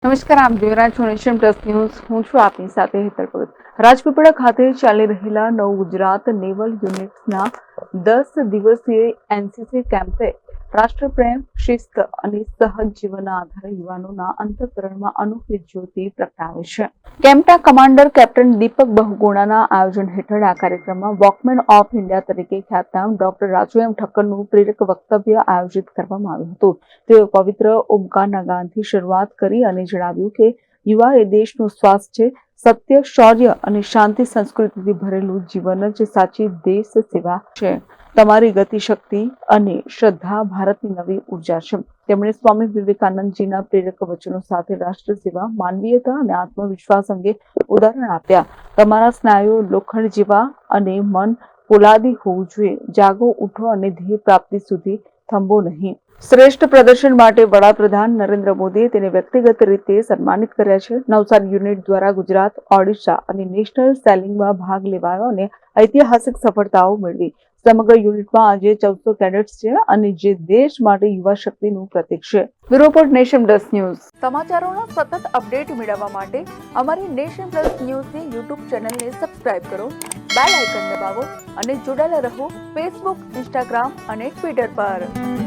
નમસ્કાર, આપ જોઈ રહ્યા છો નેશન પ્લસ ન્યૂઝ. હું છું આપની સાથે હેતલ ભગત. રાજપીપળા ખાતે ચાલી રહેલા નવ ગુજરાત નેવલ યુનિટ્સના 10 દિવસીય એનસીસી કેમ્પે રાષ્ટ્રપ્રેમ, શિસ્ત અને સહજ જીવનના આધારે યુવાનોના અંતઃકરણમાં અનોખી જ્યોતિ પ્રગટાવે છે. કેમ્પના કમાન્ડર કેપ્ટન દીપક બહુગુણાના આયોજન હેઠળ આ કાર્યક્રમમાં વોકમેન ઓફ ઇન્ડિયા તરીકે ખ્યાતનામ ડોક્ટર રાજુ એમ ઠક્કરનું પ્રેરક વક્તવ્ય આયોજિત કરવામાં આવ્યું હતું. તેઓ પવિત્ર ઓમકારના ગાનથી શરૂઆત કરી અને જણાવ્યું કે યુવા એ દેશનો શ્વાસ છે. સત્ય, શૌર્ય અને શાંતિ સંસ્કૃતિથી ભરેલું જીવન જ સાચી દેશ સેવા છે. તમારી ગતિશક્તિ અને શ્રદ્ધા ભારતની નવી ઉર્જા છે. તેમણે સ્વામી વિવેકાનંદજીના પ્રેરક વચનો સાથે રાષ્ટ્ર સેવા, માનવીયતા અને આત્મવિશ્વાસ અંગે ઉદાહરણ આપ્યા. તમારા સ્નાયુઓ લોખંડ જેવા અને મન પોલાદી હોવું જોઈએ. જાગો, ઉઠો અને ધ્યેય પ્રાપ્તિ સુધી થંભો નહીં. શ્રેષ્ઠ પ્રદર્શન માટે વડાપ્રધાન નરેન્દ્ર મોદીએ તેને વ્યક્તિગત રીતે સન્માનિત કર્યા છે. નવસારી યુનિટ દ્વારા ગુજરાત, ઓડિશા અને નેશનલ સેલિંગમાં ભાગ લેવાયો અને ઐતિહાસિક સફળતાઓ મેળવી. સમગ્ર યુનિટમાં આજે 1400 કેડેટ્સ છે અને જે દેશ માટે યુવા શક્તિનું પ્રતીક છે. Bureau report, nation plus news. સમાચારોના સતત અપડેટ મેળવવા માટે અમારી નેશન પ્લસ ન્યૂઝની યુટ્યુબ ચેનલને સબસ્ક્રાઇબ કરો, બેલ આઇકન દબાવો અને જોડાયેલા રહો ફેસબુક, ઇન્સ્ટાગ્રામ અને ટ્વિટર પર.